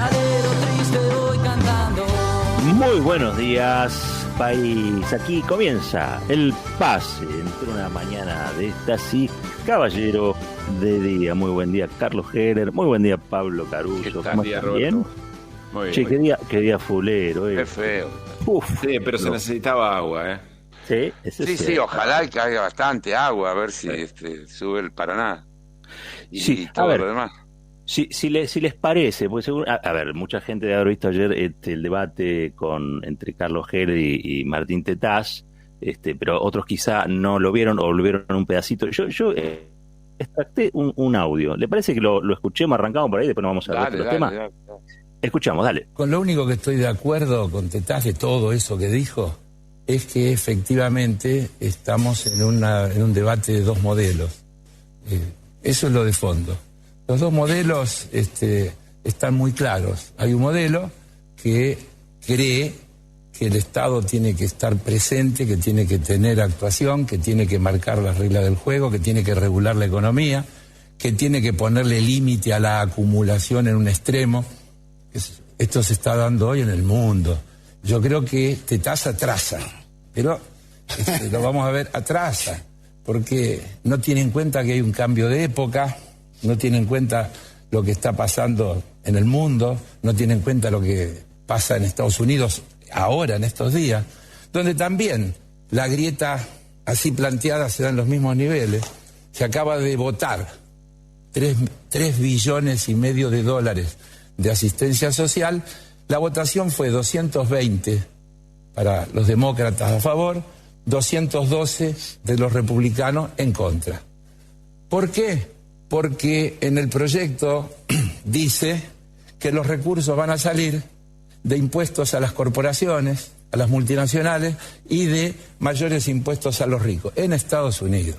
alero triste hoy cantando. Muy buenos días, país. Aquí comienza el pase entre una mañana de esta, sí, caballero de día. Muy buen día, Carlos Heller. Muy buen día, Pablo Caruso. ¿Cómo estás? ¿Bien? Muy bien. Che, qué día fulero. Qué feo. Uf, Sí, pero se necesitaba agua, ¿eh? Sí, ese Sí, es sí, ojalá que haya bastante agua, a ver si sube el Paraná y Sí, a todo ver, lo demás. si les parece, porque seguro, a ver, mucha gente debe haber visto ayer el debate entre Carlos Heller y Martín Tetaz, pero otros quizá no lo vieron o lo vieron un pedacito. Yo extracté un audio. ¿Le parece que lo escuchemos, arrancamos por ahí, después nos vamos a ver los temas? Dale. Escuchamos, dale. Con lo único que estoy de acuerdo con Tetaz de todo eso que dijo es que efectivamente estamos en un debate de dos modelos. Eso es lo de fondo. Los dos modelos están muy claros. Hay un modelo que cree que el Estado tiene que estar presente, que tiene que tener actuación, que tiene que marcar las reglas del juego, que tiene que regular la economía, que tiene que ponerle límite a la acumulación en un extremo. Esto se está dando hoy en el mundo. Yo creo que Tetaz atrasa, pero lo vamos a ver, atrasa, porque no tiene en cuenta que hay un cambio de época, no tiene en cuenta lo que está pasando en el mundo, no tiene en cuenta lo que pasa en Estados Unidos ahora, en estos días, donde también la grieta así planteada se da en los mismos niveles. Se acaba de votar 3,5 billones de dólares de asistencia social. La votación fue 220 para los demócratas a favor, 212 de los republicanos en contra. ¿Por qué? Porque en el proyecto dice que los recursos van a salir de impuestos a las corporaciones, a las multinacionales y de mayores impuestos a los ricos en Estados Unidos.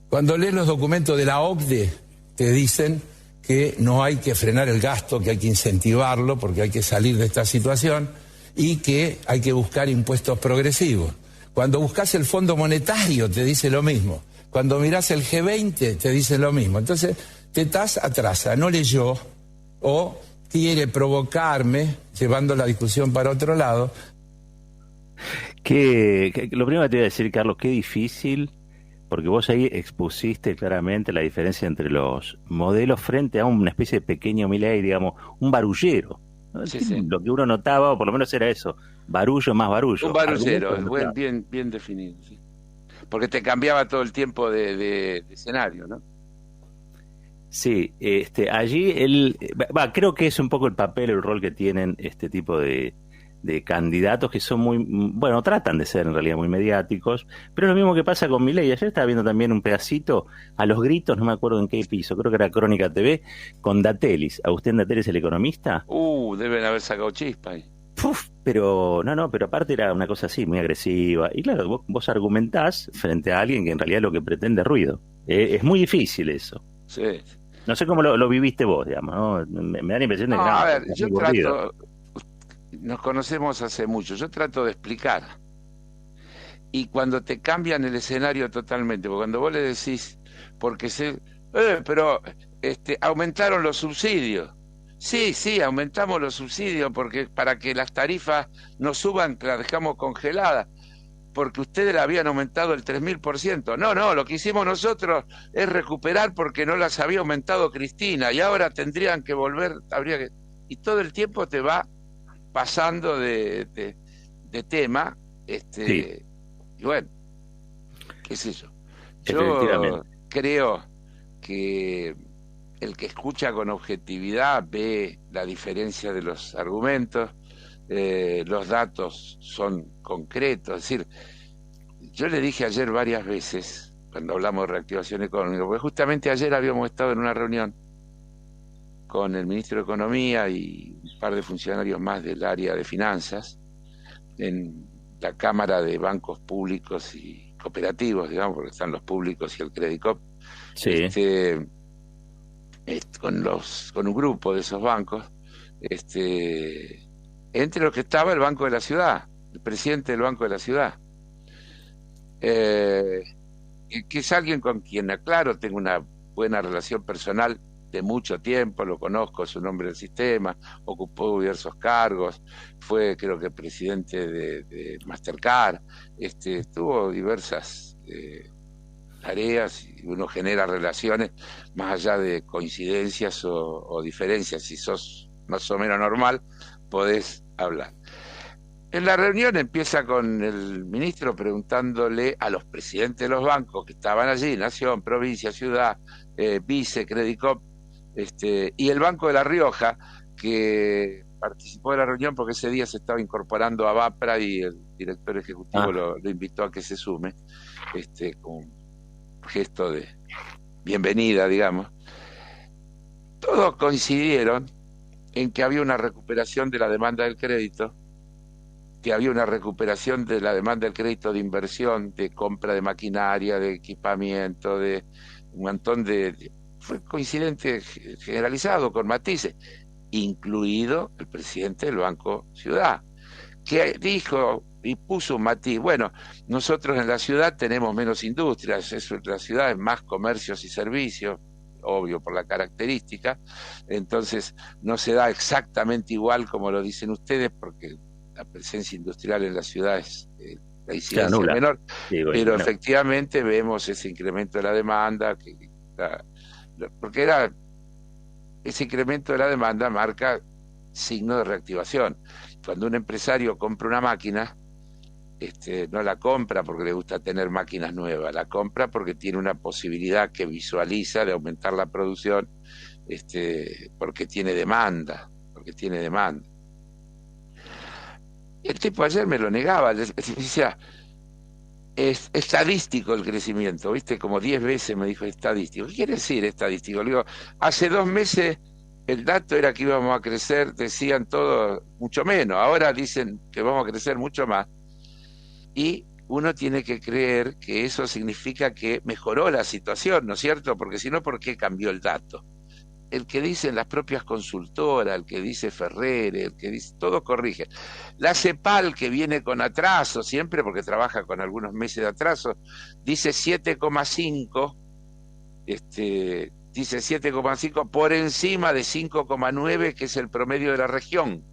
Cuando lees los documentos de la OCDE, te dicen que no hay que frenar el gasto, que hay que incentivarlo porque hay que salir de esta situación y que hay que buscar impuestos progresivos. Cuando buscas el Fondo Monetario te dice lo mismo. Cuando mirás el G20 te dice lo mismo. Entonces, Tetaz atrasa, no leyó o quiere provocarme, llevando la discusión para otro lado. Lo primero que te iba a decir, Carlos, qué difícil, porque vos ahí expusiste claramente la diferencia entre los modelos frente a una especie de pequeño Milei, digamos, un barullero, ¿no? Sí. Lo que uno notaba, o por lo menos era eso, barullo más barullo. Un barullero, Argumentos, bien definido, sí. Porque te cambiaba todo el tiempo de escenario, ¿no? Sí, allí creo que es un poco el papel, el rol que tienen este tipo de candidatos que son muy, bueno, tratan de ser en realidad muy mediáticos, pero es lo mismo que pasa con Milei. Ayer estaba viendo también un pedacito a los gritos, no me acuerdo en qué piso, creo que era Crónica TV, con Datelis. Agustín Datelis, el economista. Deben haber sacado chispa ahí. Pero aparte era una cosa así, muy agresiva. Y claro, vos argumentás frente a alguien que en realidad lo que pretende es ruido. Es muy difícil eso. Sí. No sé cómo lo viviste vos, digamos, ¿no? Me da la impresión de que A ver, es yo muy aburrido. nos conocemos hace mucho, yo trato de explicar. Y cuando te cambian el escenario totalmente, porque cuando vos le decís, pero aumentaron los subsidios. Sí, aumentamos los subsidios porque para que las tarifas no suban, las dejamos congeladas, porque ustedes la habían aumentado el 3.000%. No, lo que hicimos nosotros es recuperar porque no las había aumentado Cristina y ahora tendrían que volver, y todo el tiempo te va pasando de tema, Sí. y bueno, qué sé yo. Yo creo que el que escucha con objetividad ve la diferencia de los argumentos, los datos son concretos. Es decir, yo le dije ayer varias veces, cuando hablamos de reactivación económica, porque justamente ayer habíamos estado en una reunión con el ministro de Economía y un par de funcionarios más del área de finanzas, en la Cámara de Bancos Públicos y Cooperativos, digamos, porque están los públicos y el Credicop, Sí. con un grupo de esos bancos, entre los que estaba el Banco de la Ciudad, el presidente del Banco de la Ciudad, que es alguien con quien, aclaro, tengo una buena relación personal de mucho tiempo, lo conozco, es un hombre del sistema, ocupó diversos cargos, fue creo que presidente de Mastercard, tuvo diversas tareas, y uno genera relaciones más allá de coincidencias o diferencias. Si sos más o menos normal, podés hablar. En la reunión empieza con el ministro preguntándole a los presidentes de los bancos que estaban allí, Nación, Provincia, Ciudad, Vice, Credicop, y el Banco de La Rioja, que participó de la reunión porque ese día se estaba incorporando a Vapra y el director ejecutivo lo invitó a que se sume, con un gesto de bienvenida, digamos. Todos coincidieron en que había una recuperación de la demanda del crédito, que había una recuperación de la demanda del crédito de inversión, de compra de maquinaria, de equipamiento, de un montón fue coincidente, generalizado, con matices, incluido el presidente del Banco Ciudad, que dijo y puso un matiz: bueno, nosotros en la ciudad tenemos menos industrias, la ciudad es más comercios y servicios, obvio por la característica, entonces no se da exactamente igual como lo dicen ustedes, porque la presencia industrial en la ciudad es la incidencia es menor, sí, bueno, pero efectivamente vemos ese incremento de la demanda, porque ese incremento de la demanda marca signo de reactivación. Cuando un empresario compra una máquina, no la compra porque le gusta tener máquinas nuevas, la compra porque tiene una posibilidad que visualiza de aumentar la producción, porque tiene demanda. El tipo ayer me lo negaba, decía, es estadístico el crecimiento, ¿viste? Como 10 veces me dijo estadístico. ¿Qué quiere decir estadístico? Le digo, hace 2 meses el dato era que íbamos a crecer, decían todos, mucho menos, ahora dicen que vamos a crecer mucho más. Y uno tiene que creer que eso significa que mejoró la situación, ¿no es cierto? Porque si no, ¿por qué cambió el dato? El que dicen las propias consultoras, el que dice Ferrer, el que dice, todo corrige. La CEPAL, que viene con atraso siempre, porque trabaja con algunos meses de atraso, dice 7,5, dice 7,5 por encima de 5,9, que es el promedio de la región.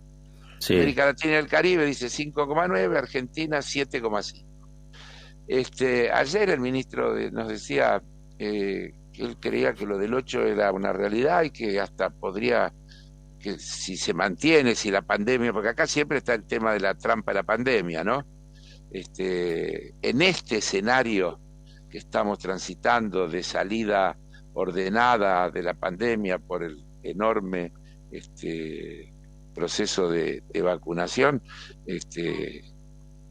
Sí. América Latina y el Caribe dice 5,9, Argentina 7,5. Ayer el ministro nos decía que él creía que lo del 8 era una realidad y que hasta podría, que si se mantiene, si la pandemia, porque acá siempre está el tema de la trampa de la pandemia, ¿no? En este escenario que estamos transitando de salida ordenada de la pandemia por el enorme proceso de vacunación,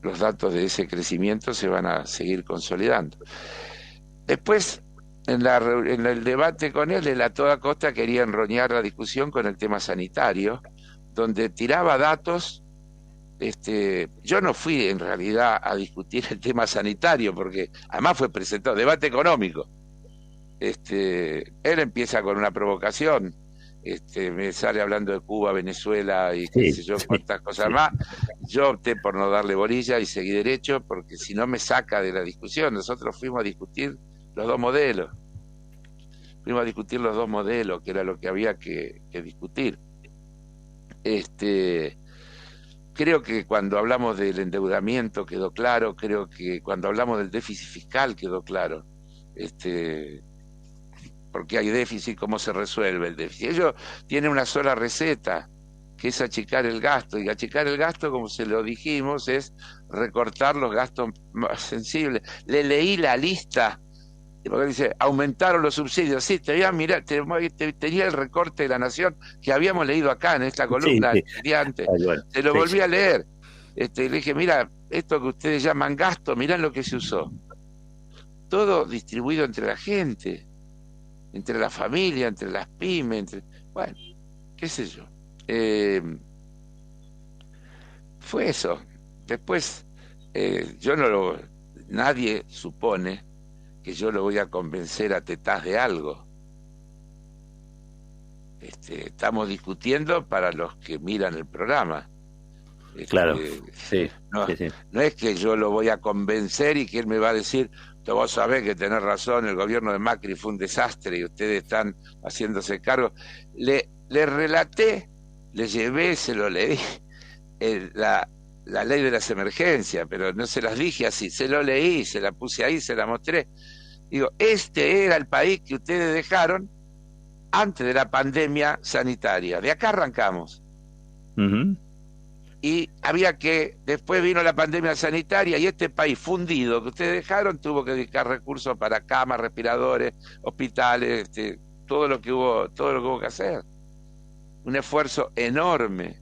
los datos de ese crecimiento se van a seguir consolidando. Después, en el debate con él a toda costa quería enroñar la discusión con el tema sanitario, donde tiraba datos. Yo no fui en realidad a discutir el tema sanitario, porque además fue presentado debate económico. Él empieza con una provocación, me sale hablando de Cuba, Venezuela y qué sé yo, cuántas cosas más. Yo opté por no darle bolilla y seguí derecho, porque si no me saca de la discusión. Nosotros fuimos a discutir los dos modelos. Que era lo que había que discutir. Creo que cuando hablamos del endeudamiento quedó claro, creo que cuando hablamos del déficit fiscal quedó claro. Porque hay déficit, ¿cómo se resuelve el déficit? Ellos tienen una sola receta, que es achicar el gasto, y achicar el gasto, como se lo dijimos, es recortar los gastos más sensibles. Le leí la lista, porque dice, aumentaron los subsidios. Sí, tenía el recorte de La Nación que habíamos leído acá en esta columna de antes. Se lo volví a leer. Le dije, mira, esto que ustedes llaman gasto, mirá lo que se usó. Todo distribuido entre la gente, entre la familia, entre las pymes, bueno, qué sé yo. Fue eso. Después, nadie supone que yo lo voy a convencer a Tetaz de algo. Estamos discutiendo para los que miran el programa. Claro, sí, no, sí. No es que yo lo voy a convencer y que él me va a decir, vos sabés que tenés razón, el gobierno de Macri fue un desastre y ustedes están haciéndose cargo. Le relaté, le llevé, se lo leí, la ley de las emergencias, pero no se las dije así, se lo leí, se la puse ahí, se la mostré. Digo, este era el país que ustedes dejaron antes de la pandemia sanitaria. De acá arrancamos. Uh-huh. Y había que, después vino la pandemia sanitaria y este país fundido que ustedes dejaron tuvo que dedicar recursos para camas, respiradores, hospitales, todo lo que hubo que hacer. Un esfuerzo enorme,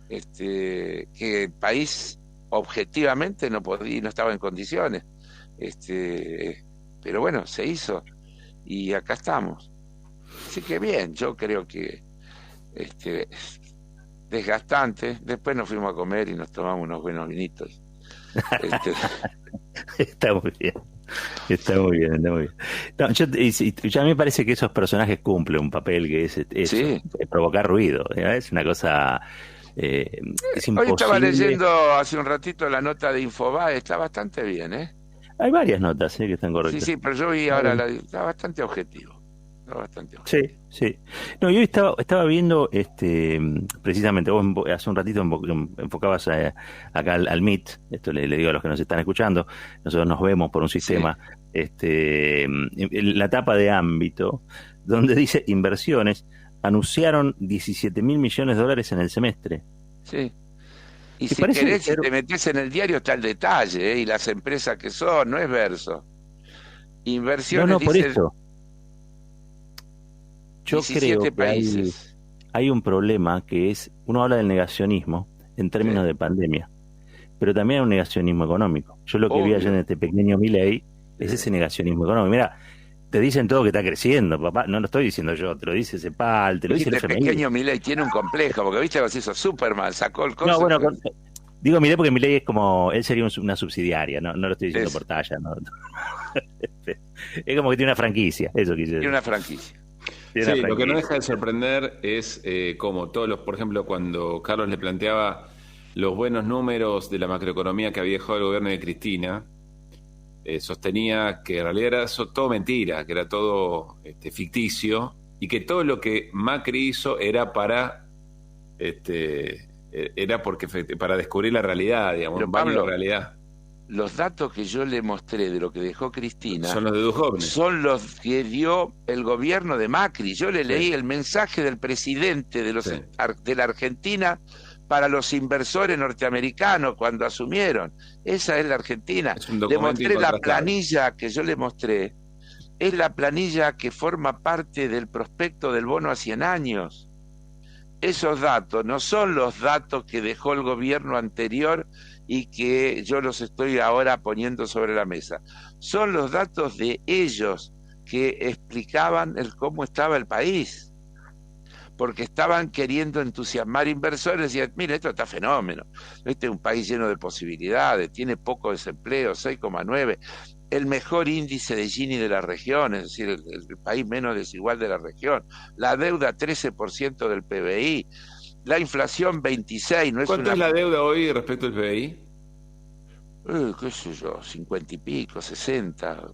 que el país objetivamente no podía, no estaba en condiciones. Pero bueno, se hizo y acá estamos. Así que bien, yo creo que desgastante. Después nos fuimos a comer y nos tomamos unos buenos vinitos. Está muy bien. Está muy bien. No, ya me parece que esos personajes cumplen un papel que es eso, sí, provocar ruido. Es una cosa... es imposible. Hoy estaba leyendo hace un ratito la nota de Infobae, está bastante bien, ¿eh? Hay varias notas que están correctas. Sí, pero yo vi ahora, está bastante objetivo. Sí. No, yo estaba viendo, precisamente, vos hace un ratito enfocabas acá al MIT, esto le digo a los que nos están escuchando, nosotros nos vemos por un sistema, la tapa de Ámbito, donde dice inversiones, anunciaron 17.000 millones de dólares en el semestre. Sí. Y si querés, si te metés en el diario está el detalle, y las empresas que son, no es verso. Inversiones, no, por dice, eso. Yo creo que hay un problema que es, uno habla del negacionismo en términos de pandemia, pero también hay un negacionismo económico. Yo lo que vi ayer en este pequeño Milei es ese negacionismo económico. Mira, te dicen todo que está creciendo, papá, no lo estoy diciendo yo, te lo dice CEPAL, te lo dice el FMI. El pequeño Milei tiene un complejo, porque viste que se hizo súper mal, sacó el costo. No, bueno, digo Milei porque Milei es como, él sería una subsidiaria, no lo estoy diciendo por talla, ¿no? Es como que tiene una franquicia, eso quise decir. Tiene una franquicia. Sí, lo que no deja de sorprender es como todos los, por ejemplo, cuando Carlos le planteaba los buenos números de la macroeconomía que había dejado el gobierno de Cristina, sostenía que en realidad era todo mentira, que era todo ficticio, y que todo lo que Macri hizo era para para descubrir la realidad, digamos, pero, un baño Pablo, de realidad. Los datos que yo le mostré de lo que dejó Cristina son los de Duhovne, son los que dio el gobierno de Macri. Yo le leí el mensaje del presidente de la Argentina para los inversores norteamericanos cuando asumieron. Esa es la Argentina. Le mostré la planilla que yo le mostré. Es la planilla que forma parte del prospecto del bono a 100 años. Esos datos no son los datos que dejó el gobierno anterior y que yo los estoy ahora poniendo sobre la mesa. Son los datos de ellos que explicaban cómo estaba el país, porque estaban queriendo entusiasmar inversores y decían, mire, esto está fenómeno, este es un país lleno de posibilidades, tiene poco desempleo, 6,9, el mejor índice de Gini de la región, es decir, el país menos desigual de la región, la deuda 13% del PBI, la inflación 26, no es ¿Cuánto es la deuda hoy respecto al PBI? Qué sé yo, 50 y pico, 60.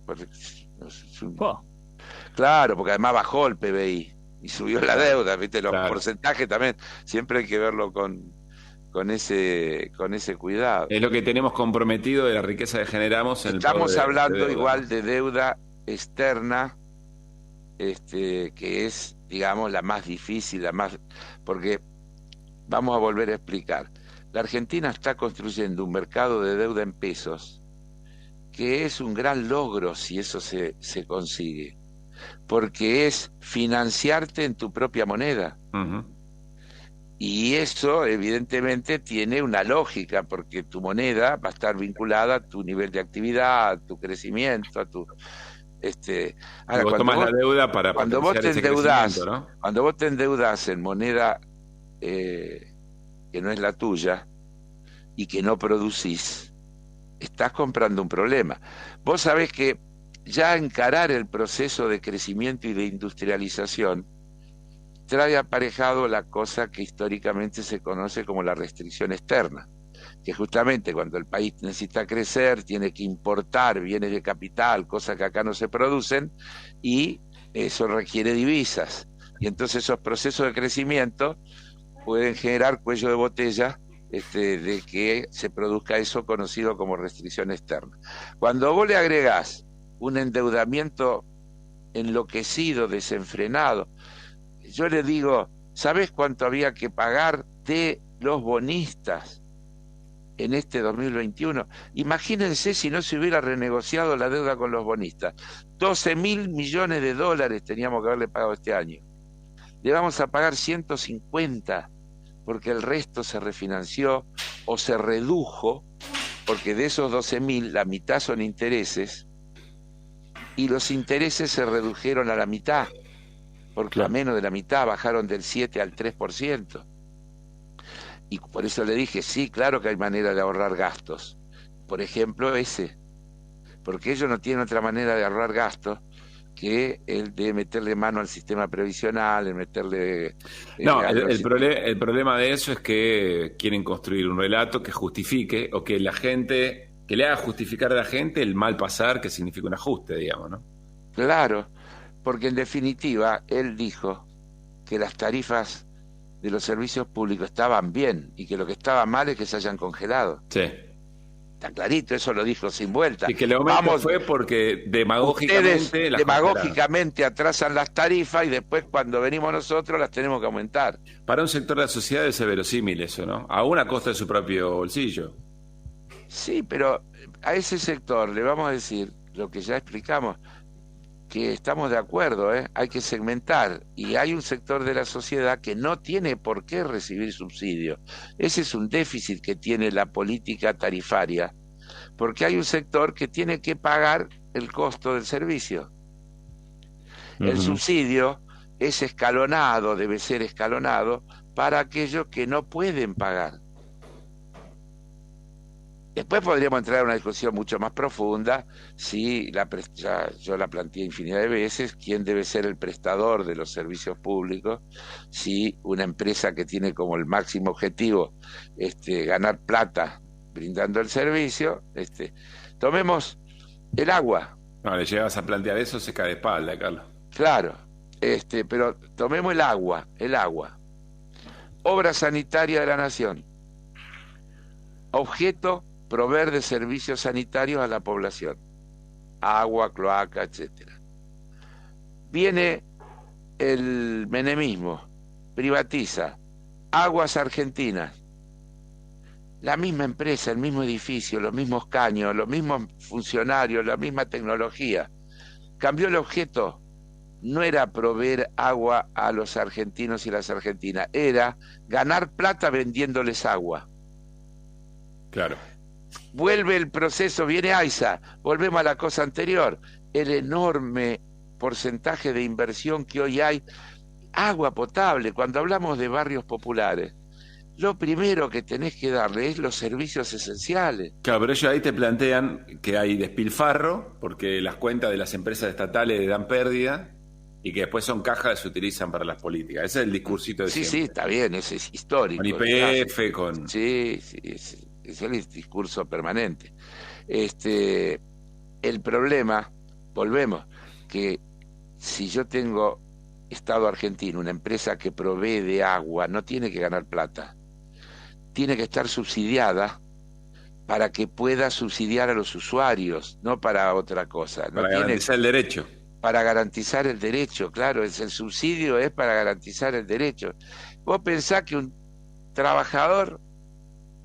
Claro, porque además bajó el PBI y subió la deuda, ¿viste? Los porcentajes también, siempre hay que verlo con ese cuidado. Es lo que tenemos comprometido de la riqueza que generamos en Estamos hablando igual de deuda externa, que es, digamos, la más difícil, porque vamos a volver a explicar. La Argentina está construyendo un mercado de deuda en pesos que es un gran logro si eso se consigue, porque es financiarte en tu propia moneda. Uh-huh. Y eso evidentemente tiene una lógica, porque tu moneda va a estar vinculada a tu nivel de actividad, a tu crecimiento, a tu... Ahora, vos tomás la deuda para cuando vos te endeudás, ¿no? Cuando vos te endeudás en moneda que no es la tuya y que no producís, estás comprando un problema. Vos sabés que ya encarar el proceso de crecimiento y de industrialización trae aparejado la cosa que históricamente se conoce como la restricción externa. que justamente cuando el país necesita crecer, tiene que importar bienes de capital, cosas que acá no se producen, y eso requiere divisas. Y entonces esos procesos de crecimiento pueden generar cuello de botella de que se produzca eso conocido como restricción externa. Cuando vos le agregás un endeudamiento enloquecido, desenfrenado, yo le digo, ¿sabés cuánto había que pagar de los bonistas en este 2021? Imagínense si no se hubiera renegociado la deuda con los bonistas. 12.000 millones de dólares teníamos que haberle pagado este año. Le vamos a pagar 150 porque el resto se refinanció o se redujo, porque de esos 12.000 la mitad son intereses y los intereses se redujeron a la mitad, porque a menos de la mitad bajaron del 7 al 3%. Y por eso le dije, sí, claro que hay manera de ahorrar gastos. Por ejemplo, porque ellos no tienen otra manera de ahorrar gastos que el de meterle mano al sistema previsional, el meterle... No, el problema de eso es que quieren construir un relato que justifique, o que la gente, que le haga justificar a la gente el mal pasar, que significa un ajuste, digamos, ¿no? Claro, porque en definitiva, él dijo que las tarifas de los servicios públicos estaban bien, y que lo que estaba mal es que se hayan congelado. Sí. Está clarito, eso lo dijo sin vuelta. Y que el aumento fue porque demagógicamente atrasan las tarifas y después cuando venimos nosotros las tenemos que aumentar. Para un sector de la sociedad es verosímil eso, ¿no? Aún a costa de su propio bolsillo. Sí, pero a ese sector le vamos a decir lo que ya explicamos, que estamos de acuerdo, hay que segmentar, y hay un sector de la sociedad que no tiene por qué recibir subsidios. Ese es un déficit que tiene la política tarifaria, porque hay un sector que tiene que pagar el costo del servicio. El subsidio es escalonado, debe ser escalonado para aquellos que no pueden pagar. Después podríamos entrar en una discusión mucho más profunda, si yo la planteé infinidad de veces, quién debe ser el prestador de los servicios públicos, si una empresa que tiene como el máximo objetivo ganar plata brindando el servicio, tomemos el agua. No, le llevas a plantear eso, se cae de espalda, Carlos. Claro, pero tomemos el agua. Obra sanitaria de la nación. Objeto, proveer de servicios sanitarios a la población, agua, cloaca, etcétera. Viene el menemismo, privatiza Aguas Argentinas, la misma empresa, el mismo edificio, los mismos caños, los mismos funcionarios, la misma tecnología. Cambió el objeto, no era proveer agua a los argentinos y las argentinas, era ganar plata vendiéndoles agua. Claro. Vuelve el proceso, viene AISA, volvemos a la cosa anterior, el enorme porcentaje de inversión que hoy hay, agua potable. Cuando hablamos de barrios populares, lo primero que tenés que darle es los servicios esenciales. Claro, pero ellos ahí te plantean que hay despilfarro, porque las cuentas de las empresas estatales dan pérdida, y que después son cajas que se utilizan para las políticas. Ese es el discursito de siempre. Sí, está bien, ese es histórico. Con YPF, con... Sí, es el discurso permanente. El problema, volvemos, que si yo tengo Estado argentino, una empresa que provee de agua, no tiene que ganar plata, tiene que estar subsidiada para que pueda subsidiar a los usuarios, no para otra cosa. No para garantizar el derecho. Para garantizar el derecho, claro, el subsidio es para garantizar el derecho. Vos pensás que un trabajador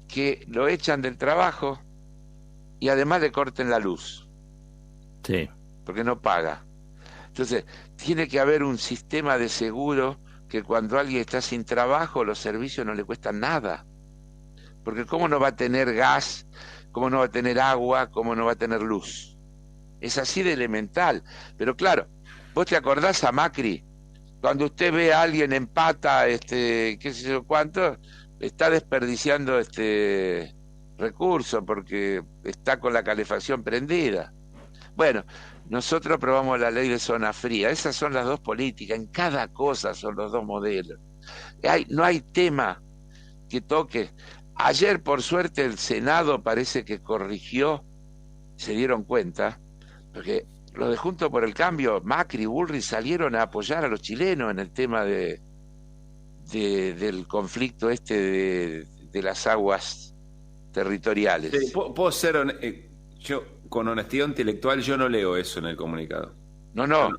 que lo echan del trabajo y además le corten la luz. Sí. Porque no paga. Entonces, tiene que haber un sistema de seguro que cuando alguien está sin trabajo, los servicios no le cuestan nada. Porque ¿cómo no va a tener gas? ¿Cómo no va a tener agua? ¿Cómo no va a tener luz? Es así de elemental. Pero claro, ¿vos te acordás a Macri? Cuando usted ve a alguien en pata, qué sé yo cuánto, está desperdiciando recurso porque está con la calefacción prendida. Bueno, nosotros aprobamos la ley de zona fría. Esas son las dos políticas. En cada cosa son los dos modelos. No hay tema que toque. Ayer, por suerte, el Senado parece que corrigió, se dieron cuenta, porque los de Juntos por el Cambio, Macri y Bullrich, salieron a apoyar a los chilenos en el tema del conflicto de las aguas territoriales. Sí, puedo ser yo con honestidad intelectual yo no leo eso en el comunicado. No.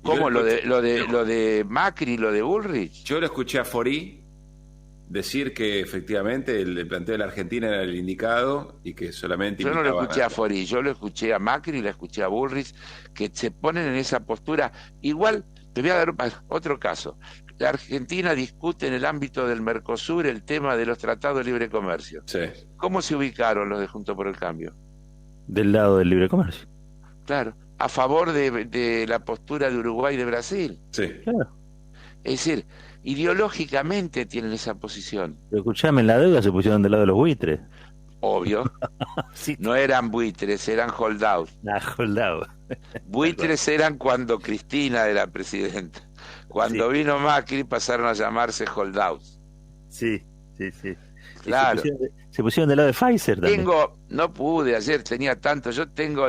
¿Cómo? Lo de Macri y lo de Bullrich. Yo lo escuché a Forí decir que efectivamente el planteo de la Argentina era el indicado y que solamente... Yo no lo escuché a Forí, yo lo escuché a Macri y lo escuché a Bullrich, que se ponen en esa postura. Igual, te voy a dar otro caso. La Argentina discute en el ámbito del Mercosur el tema de los tratados de libre comercio. Sí. ¿Cómo se ubicaron los de Juntos por el Cambio? Del lado del libre comercio. Claro, a favor de la postura de Uruguay y de Brasil. Sí. Claro. Es decir, ideológicamente tienen esa posición. Pero escuchame, en la deuda se pusieron del lado de los buitres. Obvio. Sí. No eran buitres, eran holdout. Soldado. Buitres eran cuando Cristina era presidenta. Cuando vino Macri pasaron a llamarse holdouts. Sí. Claro. Se pusieron del lado de Pfizer también. No pude, ayer tenía tanto. Yo tengo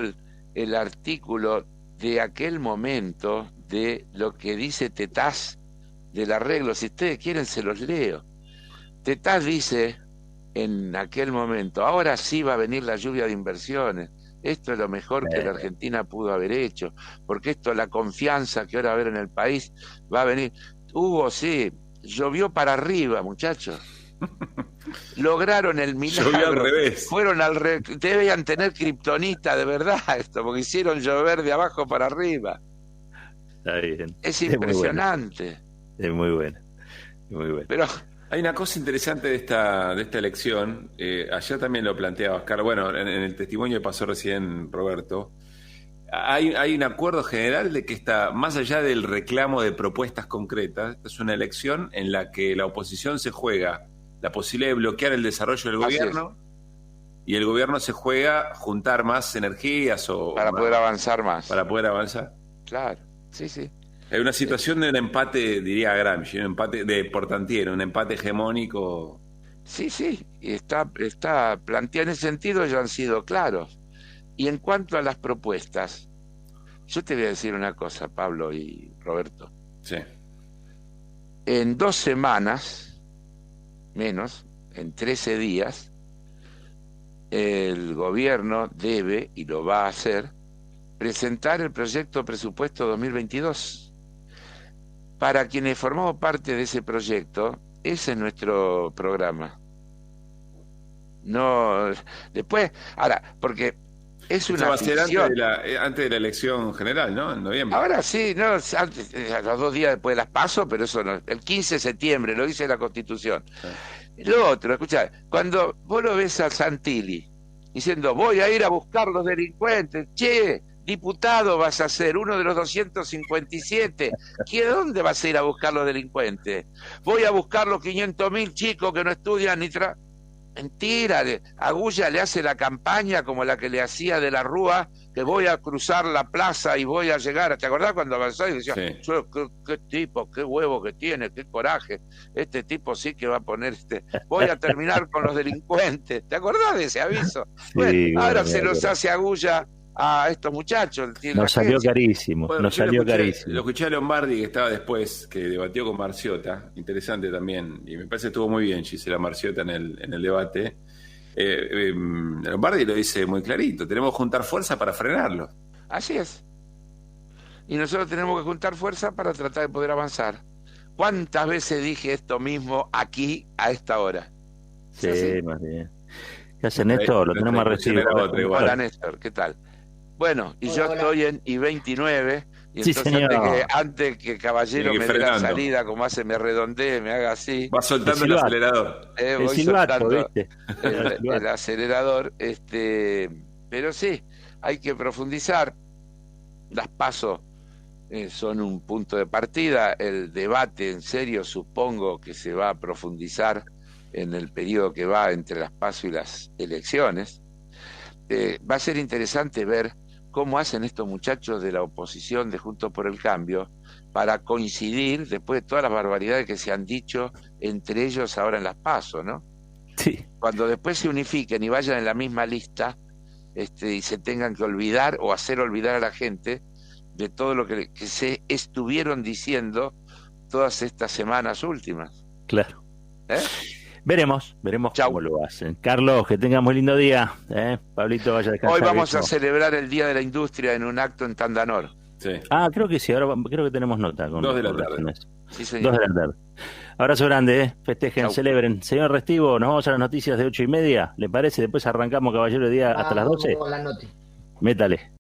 el artículo de aquel momento de lo que dice Tetaz del arreglo. Si ustedes quieren se los leo. Tetaz dice en aquel momento, ahora sí va a venir la lluvia de inversiones. Esto es lo mejor que la Argentina pudo haber hecho, porque esto, la confianza que ahora va a haber en el país, va a venir. Hugo, sí, llovió para arriba, muchachos. Lograron el milagro. Llovió al revés. Fueron debían tener kriptonita de verdad esto, porque hicieron llover de abajo para arriba. Está bien. Es impresionante. Es muy bueno. Pero hay una cosa interesante de esta elección. Ayer también lo planteaba Oscar. Bueno, en el testimonio que pasó recién Roberto, hay un acuerdo general de que más allá del reclamo de propuestas concretas, esta es una elección en la que la oposición se juega la posibilidad de bloquear el desarrollo del gobierno y el gobierno se juega juntar más energías para poder avanzar más. Para poder avanzar. Claro, sí. Hay una situación de un empate, diría Gramsci, un empate de Portantiero, un empate hegemónico. Sí, y está planteado en ese sentido, ellos han sido claros. Y en cuanto a las propuestas, yo te voy a decir una cosa, Pablo y Roberto. Sí. En 2 semanas, menos, en 13 días, el gobierno debe, y lo va a hacer, presentar el proyecto presupuesto 2022. Para quienes formamos parte de ese proyecto, ese es nuestro programa. No, después, ahora, porque es una va a ser ficción. antes de la elección general, ¿no? En noviembre. Ahora sí, no, antes, a los 2 días después de las PASO, pero eso no, el 15 de septiembre, lo dice la Constitución. Lo otro, escuchá, cuando vos lo ves a Santilli diciendo, voy a ir a buscar los delincuentes, che, diputado vas a ser uno de los 257. ¿Dónde vas a ir a buscar los delincuentes? Voy a buscar los 500.000 chicos que no estudian ni Mentira, Agulla le hace la campaña como la que le hacía de la Rúa, que voy a cruzar la plaza y voy a llegar. ¿Te acordás cuando avanzó y decía, sí. qué tipo, qué huevo que tiene, qué coraje? Este tipo sí que va a poner, voy a terminar con los delincuentes. ¿Te acordás de ese aviso? Sí, bueno, ahora se bueno. los hace Agulla a estos muchachos. Nos salió carísimo, Bueno, carísimo. Lo escuché a Lombardi, que estaba después, que debatió con Marciota, interesante también, y me parece que estuvo muy bien Gisela Marciota en el debate. Lombardi lo dice muy clarito, tenemos que juntar fuerza para frenarlo. Así es. Y nosotros tenemos que juntar fuerza para tratar de poder avanzar. ¿Cuántas veces dije esto mismo aquí a esta hora? Sí, más bien. ¿Qué hace Néstor? Lo tenemos a recibir. Hola Néstor, ¿qué tal? Bueno, y yo estoy en I-29, y Sí, entonces antes que Caballero me dé la salida, como hace, me redondee, me haga así. Va soltando el acelerador. Voy soltando el acelerador, pero sí, hay que profundizar. Las PASO son un punto de partida, el debate en serio supongo que se va a profundizar en el periodo que va entre las PASO y las elecciones. Va a ser interesante ver cómo hacen estos muchachos de la oposición de Juntos por el Cambio para coincidir después de todas las barbaridades que se han dicho entre ellos ahora en las PASO, ¿no? Sí. Cuando después se unifiquen y vayan en la misma lista, y se tengan que olvidar o hacer olvidar a la gente de todo lo que se estuvieron diciendo todas estas semanas últimas. Claro. ¿Eh? Veremos Chau. cómo lo hacen. Carlos, que tengas muy lindo día. Pablito, vaya a descansar. Hoy vamos a celebrar el Día de la Industria en un acto en Tandanor. Sí. Creo que sí, ahora creo que tenemos nota. 2 de la tarde. Sí, señor. 2 de la tarde. Abrazo grande, festejen, Chau. celebren. Señor Restivo, nos vamos a las noticias de 8:30, ¿le parece? Después arrancamos, caballero, de día hasta las 12. La noti. Métale.